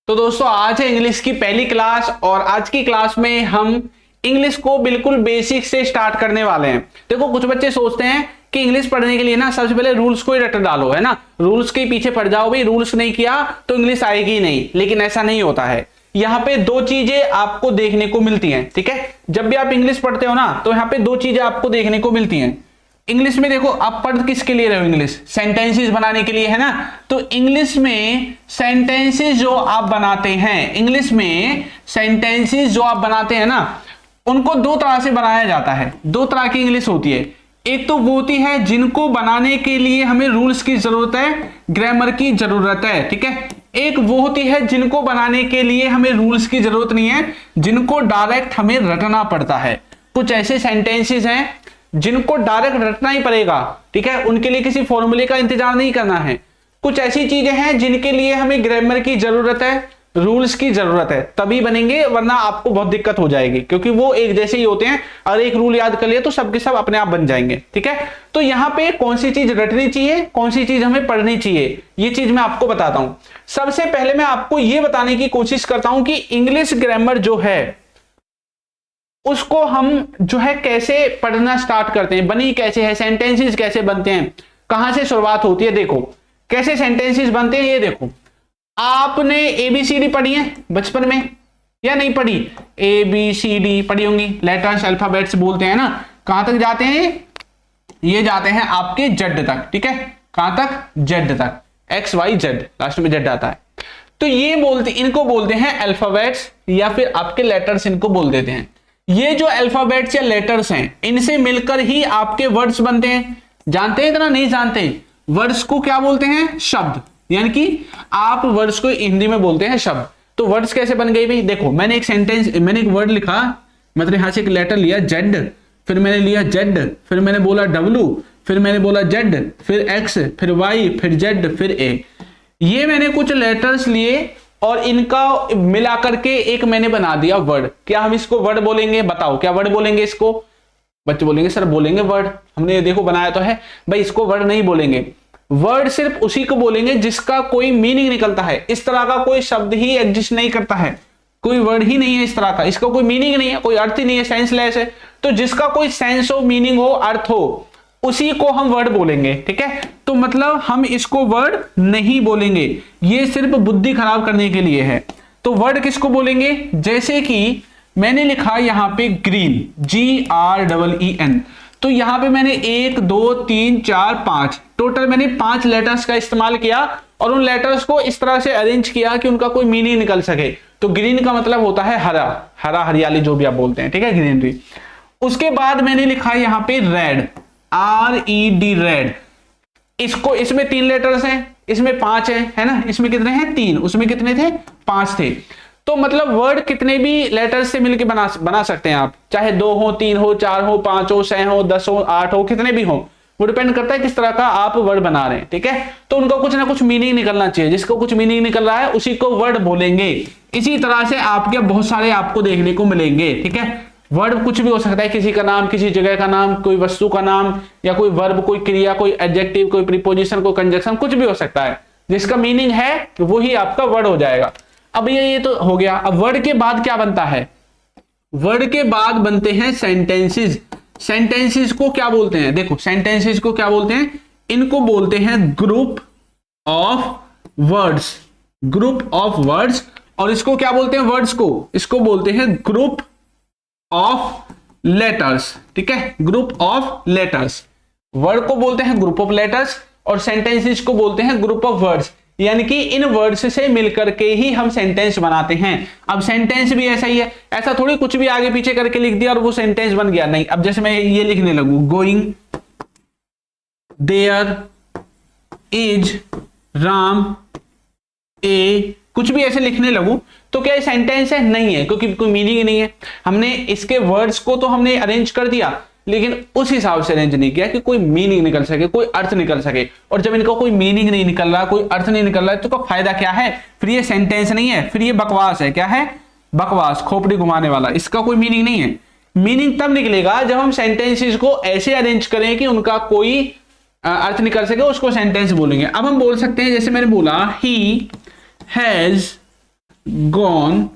तो दोस्तों आज है इंग्लिश की पहली क्लास और आज की क्लास में हम इंग्लिश को बिल्कुल बेसिक से स्टार्ट करने वाले हैं। देखो कुछ बच्चे सोचते हैं कि इंग्लिश पढ़ने के लिए ना सबसे पहले रूल्स को ही रट डालो, है ना, रूल्स के पीछे पड़ जाओ, भाई रूल्स नहीं किया तो इंग्लिश आएगी नहीं। लेकिन ऐसा नहीं होता है। यहाँ पे दो चीजें आपको देखने को मिलती हैं, ठीक है। जब भी आप इंग्लिश पढ़ते हो ना तो यहाँ पे दो चीजें आपको देखने को मिलती हैं। इंग्लिश में देखो आप पढ़ किसके लिए रहे हो, इंग्लिश सेंटेंसेस बनाने के लिए, है ना। तो इंग्लिश में सेंटेंसेस जो आप बनाते हैं, इंग्लिश में सेंटेंसेस जो आप बनाते हैं ना, उनको दो तरह से बनाया जाता है। दो तरह की इंग्लिश होती है। एक तो वो होती है जिनको बनाने के लिए हमें रूल्स की जरूरत है, ग्रामर की जरूरत है, ठीक है। एक वो होती है जिनको बनाने के लिए हमें रूल्स की जरूरत नहीं है, जिनको डायरेक्ट हमें रटना पड़ता है। कुछ ऐसे सेंटेंसेस हैं जिनको डायरेक्ट रटना ही पड़ेगा, ठीक है, उनके लिए किसी फॉर्मूले का इंतजार नहीं करना है। कुछ ऐसी चीजें हैं जिनके लिए हमें ग्रामर की जरूरत है, रूल्स की जरूरत है, तभी बनेंगे, वरना आपको बहुत दिक्कत हो जाएगी, क्योंकि वो एक जैसे ही होते हैं। और एक रूल याद कर लिया तो सबके सब अपने आप बन जाएंगे, ठीक है। तो यहाँ पे कौन सी चीज रटनी चाहिए, कौन सी चीज हमें पढ़नी चाहिए, ये चीज मैं आपको बताता हूं। सबसे पहले मैं आपको ये बताने की कोशिश करता हूं कि इंग्लिश ग्रामर जो है उसको हम जो है कैसे पढ़ना स्टार्ट करते हैं, बनी कैसे है, सेंटेंसेस कैसे बनते हैं, कहां से शुरुआत होती है। देखो कैसे सेंटेंसेस बनते हैं, ये देखो। आपने एबीसीडी पढ़ी है बचपन में या नहीं पढ़ी? एबीसीडी पढ़ी होंगी, लेटर्स अल्फाबेट्स बोलते हैं ना। कहां तक जाते हैं? ये जाते हैं आपके जेड तक, ठीक है। कहां तक? जेड तक, एक्स वाई जेड, लास्ट में जेड आता है। तो ये बोलते, इनको बोलते हैं अल्फाबेट्स या फिर आपके लेटर्स, इनको बोल देते हैं। ये जो अल्फाबेट्स या लेटर्स हैं, इनसे मिलकर ही आपके वर्ड्स बनते हैं। जानते हैं इतना? नहीं जानते। वर्ड्स को क्या बोलते हैं? शब्द। यानी कि आप वर्ड्स को हिंदी में बोलते हैं शब्द। तो वर्ड्स कैसे बन गए भाई? देखो मैंने एक सेंटेंस, मैंने एक वर्ड लिखा, मतलब यहां से एक लेटर लिया जेड, फिर मैंने लिया जेड, फिर मैंने बोला डब्ल्यू, फिर मैंने बोला जेड, फिर एक्स, फिर वाई, फिर जेड, फिर ए। ये मैंने कुछ लेटर्स लिए और इनका मिला करके एक मैंने बना दिया वर्ड। क्या हम इसको वर्ड बोलेंगे? बताओ क्या वर्ड बोलेंगे इसको? बच्चे बोलेंगे सर बोलेंगे वर्ड, हमने देखो बनाया तो है। भाई इसको वर्ड नहीं बोलेंगे। वर्ड सिर्फ उसी को बोलेंगे जिसका कोई मीनिंग निकलता है। इस तरह का कोई शब्द ही एग्जिस्ट नहीं करता है, कोई वर्ड ही नहीं है इस तरह का, इसका कोई मीनिंग नहीं है, कोई अर्थ ही नहीं है, सेंसलेस है। तो जिसका कोई सेंस हो, मीनिंग हो, अर्थ हो, उसी को हम वर्ड बोलेंगे, ठीक है। तो मतलब हम इसको वर्ड नहीं बोलेंगे, ये सिर्फ बुद्धि खराब करने के लिए है। तो वर्ड किसको बोलेंगे? जैसे कि मैंने लिखा यहां पे ग्रीन, GREEN। तो यहां पे मैंने 1 2 3 4 5 टोटल मैंने 5 लेटर्स का इस्तेमाल किया और उन लेटर्स को इस तरह से अरेंज किया कि उनका कोई मीनिंग निकल सके। तो ग्रीन का मतलब होता है हरा, हरा, हरियाली, जो भी आप बोलते हैं, ठीक है, ग्रीनरी। उसके बाद मैंने लिखा यहां पे रेड, RED, रेड। इसको, इसमें 3 लेटर्स हैं, इसमें 5 है ना। इसमें कितने हैं? 3, उसमें कितने थे? 5 थे। तो मतलब वर्ड कितने भी लेटर्स से मिलकर बना सकते हैं आप, चाहे 2 हो, 3 हो, 4 हो, 5 हो, 6 हो, 10 हो, 8 हो, कितने भी हो। वो डिपेंड करता है किस तरह का आप वर्ड बना रहे हैं, ठीक है। तो उनका कुछ ना कुछ मीनिंग निकलना चाहिए, जिसको कुछ मीनिंग निकल रहा है उसी को वर्ड बोलेंगे। इसी तरह से आपके बहुत सारे आपको देखने को मिलेंगे, ठीक है। वर्ड कुछ भी हो सकता है, किसी का नाम, किसी जगह का नाम, कोई वस्तु का नाम, या कोई वर्ब, कोई क्रिया, कोई एडजेक्टिव, कोई प्रीपोजिशन, कोई कंजक्शन, कुछ भी हो सकता है। जिसका मीनिंग है वो ही आपका वर्ड हो जाएगा। अब ये तो हो गया। अब वर्ड के बाद क्या बनता है? वर्ड के बाद बनते हैं सेंटेंसेस। सेंटेंसेस को क्या बोलते हैं? देखो सेंटेंसेस को क्या बोलते हैं? इनको बोलते हैं group of words, group of words. और इसको क्या बोलते हैं? वर्ड्स को, इसको बोलते हैं ग्रुप ऑफ लेटर्स, ठीक है, ग्रुप ऑफ लेटर्स। वर्ड को बोलते हैं ग्रुप ऑफ लेटर्स और सेंटेंसेस को बोलते हैं ग्रुप ऑफ वर्ड्स। यानी कि इन वर्ड्स से मिलकर के ही हम सेंटेंस बनाते हैं। अब सेंटेंस भी ऐसा ही है, ऐसा थोड़ी कुछ भी आगे पीछे करके लिख दिया और वो सेंटेंस बन गया, नहीं। अब जैसे मैं ये लिखने लगूं, गोइंग देयर इज राम ए, कुछ भी ऐसे लिखने लगूं तो क्या ये सेंटेंस है? नहीं है, क्योंकि कोई मीनिंग नहीं है। हमने इसके वर्ड्स को तो हमने अरेंज कर दिया, लेकिन उस हिसाब से अरेंज नहीं किया कि कोई मीनिंग निकल सके, कोई अर्थ निकल सके। और जब इनका कोई मीनिंग नहीं निकल रहा, कोई अर्थ नहीं निकल रहा है, तो का फायदा क्या है? फिर ये सेंटेंस नहीं है, फिर ये बकवास है। क्या है? बकवास, खोपड़ी घुमाने वाला। इसका कोई मीनिंग नहीं है। मीनिंग तब निकलेगा जब हम सेंटेंसेस को ऐसे अरेंज करें कि उनका कोई अर्थ निकल सके, उसको सेंटेंस बोलेंगे। अब हम बोल सकते हैं, जैसे मैंने बोला, he has gone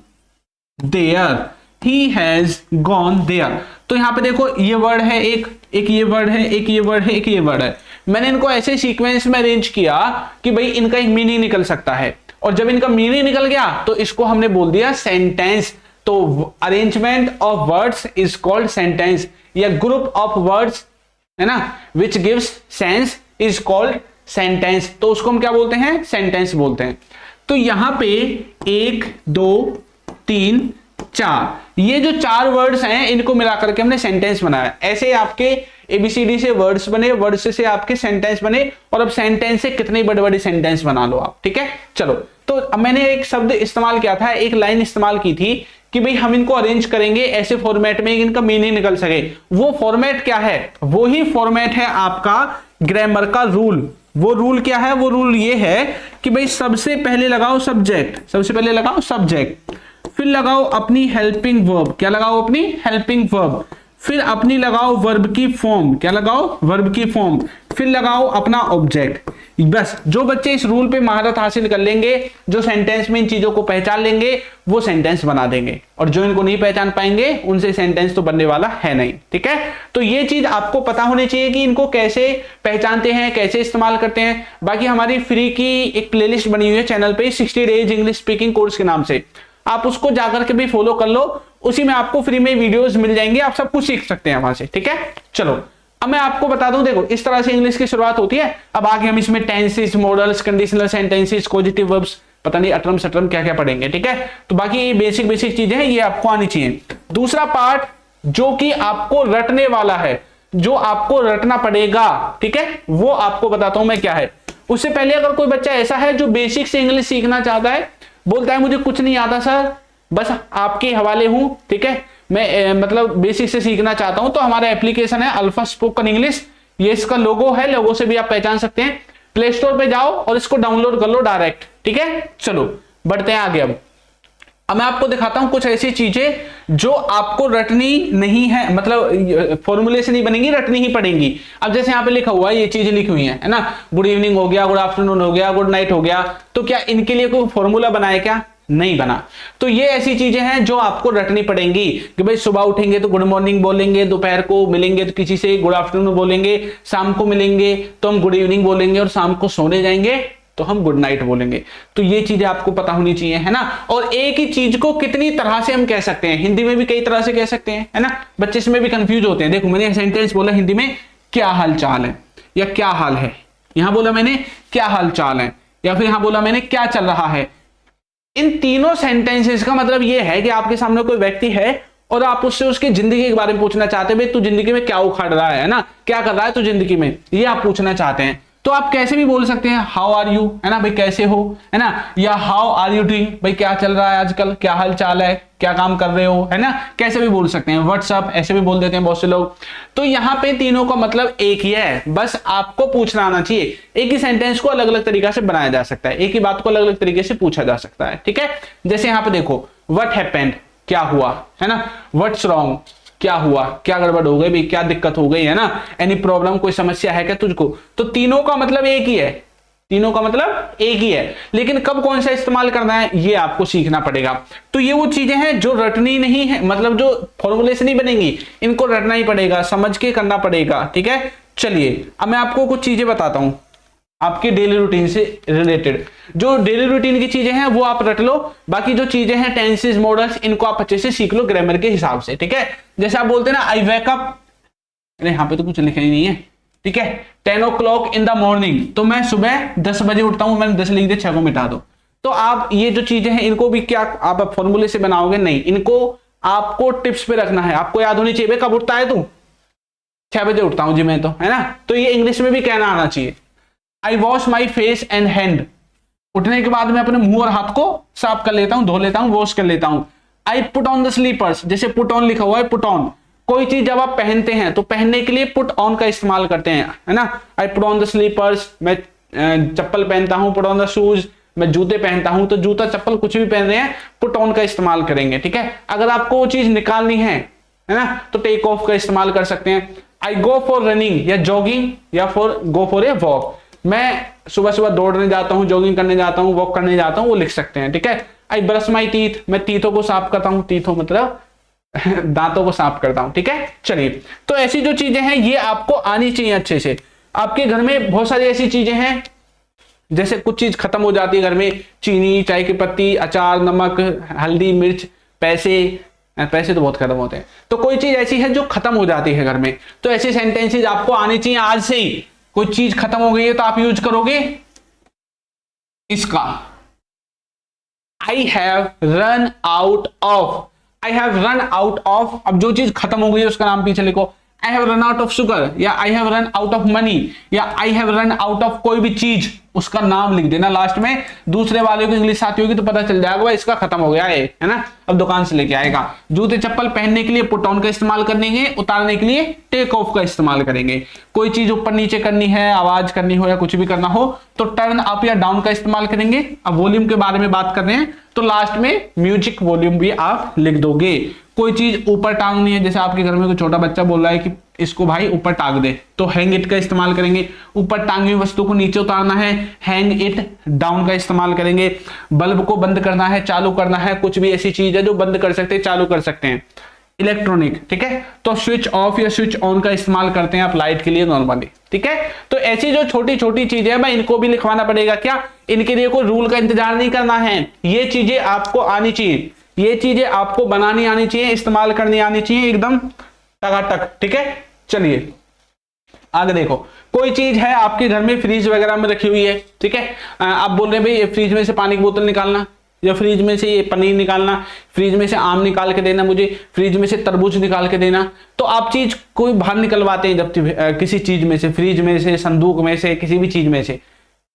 there, he has gone there. तो यहां पे देखो ये वर्ड है, एक ये वर्ड है, एक ये वर्ड है, एक ये वर्ड है। मैंने इनको ऐसे सीक्वेंस में अरेंज किया कि भाई इनका एक मीनिंग निकल सकता है, और जब इनका मीनिंग निकल गया तो इसको हमने बोल दिया सेंटेंस। तो arrangement of words is called sentence, या ग्रुप ऑफ वर्ड्स है ना which gives sense is called sentence. तो उसको हम क्या बोलते हैं, सेंटेंस बोलते हैं। तो यहां पे 1 2 3 4 ये जो 4 वर्ड्स हैं इनको मिलाकर के हमने सेंटेंस बनाया। ऐसे आपके एबीसीडी से वर्ड्स बने, वर्ड्स से आपके सेंटेंस बने, और अब सेंटेंस से कितने बड़े बड़े सेंटेंस बना लो आप। ठीक है, चलो। तो अब मैंने एक शब्द इस्तेमाल किया था, एक लाइन इस्तेमाल की थी कि भाई हम इनको अरेंज करेंगे ऐसे फॉर्मेट में इनका मीनिंग निकल सके। वो फॉर्मेट क्या है, वो ही फॉर्मेट है आपका ग्रामर का रूल। वो रूल क्या है, वो रूल ये है कि भाई सबसे पहले लगाओ सब्जेक्ट, सबसे पहले लगाओ सब्जेक्ट, फिर लगाओ अपनी हेल्पिंग वर्ब, क्या लगाओ अपनी हेल्पिंग वर्ब, फिर अपनी लगाओ वर्ब की फॉर्म, क्या लगाओ वर्ब की फॉर्म, फिर लगाओ अपना ऑब्जेक्ट। बस जो बच्चे इस रूल पे महारत हासिल कर लेंगे, जो सेंटेंस में इन चीजों को पहचान लेंगे, वो सेंटेंस बना देंगे, और जो इनको नहीं पहचान पाएंगे उनसे सेंटेंस तो बनने वाला है नहीं। ठीक है, तो ये चीज आपको पता होनी चाहिए कि इनको कैसे पहचानते हैं, कैसे इस्तेमाल करते हैं। बाकी हमारी फ्री की एक प्लेलिस्ट बनी हुई है चैनल पे 60 डेज इंग्लिश स्पीकिंग कोर्स के नाम से, आप उसको जाकर के भी फॉलो कर लो, उसी में आपको फ्री में वीडियोस मिल जाएंगे, आप सब कुछ सीख सकते हैं वहां से। ठीक है, चलो अब मैं आपको बता दूं, देखो इस तरह से इंग्लिश की शुरुआत होती है। अब आगे हम इसमें tenses, models, conditional sentences, positive verbs, पता नहीं अटर्म सटर्म क्या क्या पढ़ेंगे। ठीक है, तो बाकी ये बेसिक चीजें हैं, ये आपको आनी चाहिए। दूसरा पार्ट जो कि आपको रटने वाला है, जो आपको रटना पड़ेगा, ठीक है, वो आपको बताता हूं मैं क्या है। उससे पहले अगर कोई बच्चा ऐसा है जो बेसिक से इंग्लिश सीखना चाहता है, बोलता है मुझे कुछ नहीं आता सर, बस आपके हवाले हूं, ठीक है, मैं मतलब बेसिक से सीखना चाहता हूं, तो हमारा एप्लीकेशन है अल्फा स्पोकन इंग्लिश, ये इसका लोगो है, लोगो से भी आप पहचान सकते हैं। प्ले स्टोर पे जाओ और इसको डाउनलोड कर लो डायरेक्ट। ठीक है, चलो बढ़ते हैं आगे। अब मैं आपको दिखाता हूं कुछ ऐसी चीजें जो आपको रटनी नहीं है, मतलब फॉर्मूले से नहीं बनेंगी, रटनी ही पड़ेंगी। अब जैसे यहाँ पे लिखा हुआ है, ये चीजें लिखी हुई है ना, गुड इवनिंग हो गया, गुड आफ्टरनून हो गया, गुड नाइट हो गया, तो क्या इनके लिए कोई फॉर्मूला बनाया क्या? नहीं बना। तो ये ऐसी चीजें हैं जो आपको रटनी पड़ेंगी कि भाई सुबह उठेंगे तो गुड मॉर्निंग बोलेंगे, दोपहर को मिलेंगे तो किसी से गुड आफ्टरनून बोलेंगे, शाम को मिलेंगे तो हम गुड इवनिंग बोलेंगे, और शाम को सोने जाएंगे तो हम गुड नाइट बोलेंगे। तो ये चीजें आपको पता होनी चाहिए, है ना। और एक ही चीज को कितनी तरह से हम कह सकते हैं, हिंदी में भी कई तरह से कह सकते हैं, है ना। बच्चे इसमें भी कंफ्यूज होते हैं। देखो मैंने सेंटेंस बोला हिंदी में, क्या हाल चाल है या क्या हाल है, यहां बोला मैंने क्या हाल चाल है, या फिर यहां बोला मैंने क्या चल रहा है। इन तीनों सेंटेंसेस का मतलब यह है कि आपके सामने कोई व्यक्ति है और आप उससे उसकी जिंदगी के बारे में पूछना चाहते हैं, भाई तू जिंदगी में क्या उखाड़ रहा है ना, क्या कर रहा है तू जिंदगी में, ये आप पूछना चाहते हैं। तो आप कैसे भी बोल सकते हैं, हाउ आर यू, है ना भाई कैसे हो, है ना, या हाउ आर यू डूइंग, भाई क्या चल रहा है आजकल, क्या हाल चाल है, क्या काम कर रहे हो, है ना, कैसे भी बोल सकते हैं। व्हाट्सअप ऐसे भी बोल देते हैं बहुत से लोग। तो यहाँ पे तीनों का मतलब एक ही है, बस आपको पूछना आना चाहिए। एक ही सेंटेंस को अलग अलग तरीका से बनाया जा सकता है, एक ही बात को अलग अलग तरीके से पूछा जा सकता है। ठीक है, जैसे यहाँ पे देखो व्हाट हैपेंड, क्या हुआ, है ना, व्हाट्स रॉन्ग, क्या हुआ, क्या गड़बड़ हो गई भाई, क्या दिक्कत हो गई, है ना, एनी प्रॉब्लम, कोई समस्या है क्या तुझको। तो तीनों का मतलब एक ही है, तीनों का मतलब एक ही है, लेकिन कब कौन सा इस्तेमाल करना है ये आपको सीखना पड़ेगा। तो ये वो चीजें हैं जो रटनी नहीं है, मतलब जो फॉर्मूले से नहीं बनेंगी, इनको रटना ही पड़ेगा, समझ के करना पड़ेगा। ठीक है, चलिए अब मैं आपको कुछ चीजें बताता हूं आपके डेली रूटीन से रिलेटेड। जो डेली रूटीन की चीजें हैं वो आप रट लो, बाकी जो चीजें हैं टेंसेस, मॉडल्स, इनको आप अच्छे से सीख लो ग्रामर के हिसाब से। ठीक है, जैसे आप बोलते हैं ना आई वेक अप, अरे यहाँ पे तो कुछ लिखा ही नहीं है। ठीक है, 10 o'clock इन द मॉर्निंग, तो मैं सुबह 10 बजे उठता हूं, मैंने 10 लिख दिया, 6 को मिटा दो। तो आप ये जो चीजें हैं इनको भी क्या आप फॉर्मूले से बनाओगे? नहीं, इनको आपको टिप्स पे रखना है, आपको याद होनी चाहिए। कब उठता है तू? 6 बजे उठता हूं जी मैं तो, है ना। तो ये इंग्लिश में भी कहना आना चाहिए। I wash my face and hand, उठने के बाद मैं अपने मुंह और हाथ को साफ कर लेता हूं, धो लेता हूं, वॉश कर लेता हूं। I put on the slippers, जैसे पुट ऑन लिखा हुआ है, पुट ऑन, कोई चीज जब आप पहनते हैं तो पहनने के लिए पुट ऑन का इस्तेमाल करते हैं, है ना। I put on the slippers, मैं चप्पल पहनता हूं, पुट ऑन द शूज, मैं जूते पहनता हूं, तो जूता चप्पल कुछ भी पहन रहे हैं पुट ऑन का इस्तेमाल करेंगे। ठीक है, अगर आपको वो चीज निकालनी है ना, तो टेक ऑफ का इस्तेमाल कर सकते हैं। आई गो फॉर रनिंग या जॉगिंग, या for go for a walk, मैं सुबह सुबह दौड़ने जाता हूं, जॉगिंग करने जाता हूं, वॉक करने जाता हूं, वो लिख सकते हैं। ठीक है, आई ब्रश माई टीथ, मैं टीथों को साफ करता हूं, टीथों मतलब दांतों को साफ करता हूं, ठीक है। चलिए, तो ऐसी जो चीजें हैं ये आपको आनी चाहिए अच्छे से। आपके घर में बहुत सारी ऐसी चीजें हैं, जैसे कुछ चीज खत्म हो जाती है घर में, चीनी, चाय की पत्ती, अचार, नमक, हल्दी, मिर्च, पैसे तो बहुत खत्म होते हैं, तो कोई चीज ऐसी है जो खत्म हो जाती है घर में, तो ऐसी सेंटेंसेज आपको आनी चाहिए आज से ही। कोई चीज खत्म हो गई है तो आप यूज करोगे इसका, आई have run out of, I have run out of. अब जो चीज खत्म हो गई है उसका नाम पीछे लिखो, I have run out of sugar, या I have run out of money, या I have run out of कोई भी चीज, उसका नाम लिख देना लास्ट में। दूसरे वाले को इंग्लिश आती होगी तो पता चल जाएगा भाई इसका खत्म हो गया है ना, अब दुकान से लेके आएगा। जूते चप्पल पहनने के लिए पुट ऑन का इस्तेमाल करेंगे, उतारने के लिए टेक ऑफ का इस्तेमाल करेंगे। कोई चीज ऊपर नीचे करनी है, आवाज करनी हो या कुछ भी करना हो तो टर्न अप या डाउन का इस्तेमाल करेंगे। अब वॉल्यूम के बारे में बात कर रहे हैं तो लास्ट में म्यूजिक वॉल्यूम भी आप लिख दोगे। कोई चीज ऊपर टांगनी है, जैसे आपके घर में कोई छोटा बच्चा बोल रहा है कि इसको भाई ऊपर टांग दे, तो हैंग इट का इस्तेमाल करेंगे। ऊपर टांगी हुई वस्तु को नीचे उतारना है, हैंग इट डाउन का इस्तेमाल करेंगे। बल्ब को बंद करना है, चालू करना है, कुछ भी ऐसी चीज है जो बंद कर सकते हैं, चालू कर सकते हैं, इलेक्ट्रॉनिक, ठीक है, तो स्विच ऑफ या स्विच ऑन का इस्तेमाल करते हैं आप लाइट के लिए नॉर्मली, ठीक है। तो ऐसी जो छोटी छोटी चीजें हैं भाई इनको भी लिखवाना पड़ेगा। क्या इनके लिए कोई रूल का इंतजार नहीं करना है, ये चीजें आपको आनी चाहिए, ये चीजें आपको बनानी आनी चाहिए, इस्तेमाल करनी आनी चाहिए एकदम टकाटक, ठीक है। चलिए आगे देखो, कोई चीज है आपके घर में फ्रीज वगैरह में रखी हुई है, ठीक है। आप बोल रहे हैं भाई ये फ्रीज में से पानी की बोतल निकालना, या फ्रीज में से ये पनीर निकालना, फ्रीज में से आम निकाल के देना मुझे, फ्रीज में से तरबूज निकाल के देना। तो आप चीज कोई बाहर निकलवाते हैं जब किसी चीज में से, फ्रीज में से, संदूक में से, किसी भी चीज में से,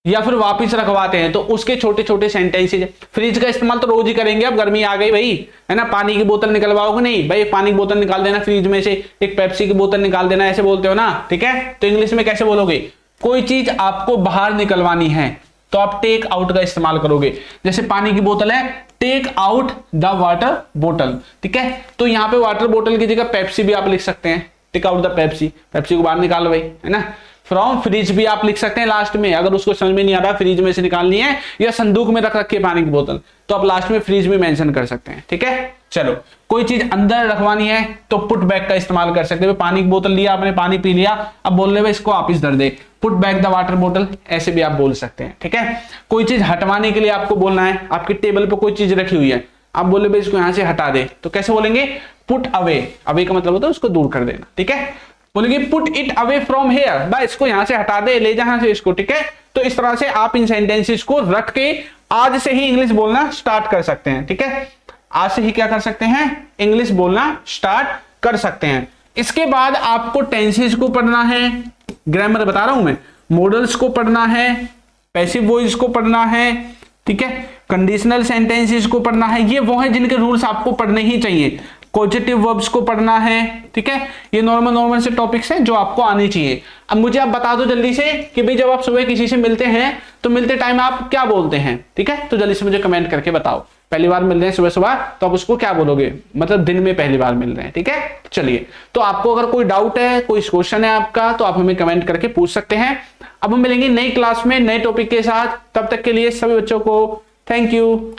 या फिर वापस रखवाते हैं, तो उसके छोटे छोटे सेंटेंसेज। फ्रिज का इस्तेमाल तो रोज ही करेंगे, अब गर्मी आ गई भाई, है ना। पानी की बोतल निकलवाओगे नहीं भाई, पानी की बोतल निकाल देना फ्रिज में से, एक पेप्सी की बोतल निकाल देना, ऐसे बोलते हो ना, ठीक है। तो इंग्लिश में कैसे बोलोगे, कोई चीज आपको बाहर निकलवानी है तो आप टेक आउट का इस्तेमाल करोगे। जैसे पानी की बोतल है, टेक आउट द वाटर बोतल, ठीक है। तो यहाँ पे वाटर बोतल की जगह पेप्सी भी आप लिख सकते हैं, take out the Pepsi, Pepsi को बाहर निकालो भाई, है ना। फ्रॉम फ्रिज भी आप लिख सकते हैं लास्ट में, अगर उसको समझ में नहीं आ रहा फ्रिज में से निकालनी है या संदूक में रख रखी है पानी की बोतल, तो आप लास्ट में फ्रिज भी मेंशन कर सकते हैं, ठीक है। चलो, कोई चीज अंदर रखवानी है तो पुट बैक का इस्तेमाल कर सकते हैं। पानी की बोतल लिया आपने, पानी पी लिया, अब बोल रहे इसको वापिस धर दे, पुट बैक द वाटर बोतल, ऐसे भी आप बोल सकते हैं, ठीक है। कोई चीज हटवाने के लिए आपको बोलना है, आपकी टेबल पर कोई चीज रखी हुई है, आप बोले भाई इसको यहां से हटा दे, तो कैसे बोलेंगे, पुट अवे। अवे का मतलब होता है उसको दूर कर देना, ठीक है। बोलेंगे put it away from here, भाई इसको यहां से हटा दे, ले जहां से इसको, ठीक है। तो इस तरह से आप इन सेंटेंसेस को रख के आज से ही इंग्लिश बोलना स्टार्ट कर सकते हैं, ठीक है। आज से ही क्या कर सकते हैं, इंग्लिश बोलना स्टार्ट कर सकते हैं। इसके बाद आपको टेंसेस को पढ़ना है, ग्रामर बता रहा हूं मैं, मॉडल्स को पढ़ना है, पैसिव वॉइस को पढ़ना है, ठीक है, कंडीशनल सेंटेंसेस को पढ़ना है। ये वो है जिनके रूल्स आपको पढ़ने ही चाहिए। पॉजिटिव वर्ब्स को पढ़ना है, ठीक है। ये नॉर्मल से टॉपिक्स हैं जो आपको आनी चाहिए। अब मुझे आप बता दो जल्दी से कि भाई जब आप सुबह किसी से मिलते हैं तो मिलते टाइम आप क्या बोलते हैं, ठीक है। तो जल्दी से मुझे कमेंट करके बताओ, पहली बार मिल रहे हैं सुबह सुबह तो आप उसको क्या बोलोगे, मतलब दिन में पहली बार मिल रहे हैं, ठीक है। चलिए, तो आपको अगर कोई डाउट है, कोई क्वेश्चन है आपका, तो आप हमें कमेंट करके पूछ सकते हैं। अब हम मिलेंगे नई क्लास में नए टॉपिक के साथ, तब तक के लिए सभी बच्चों को थैंक यू।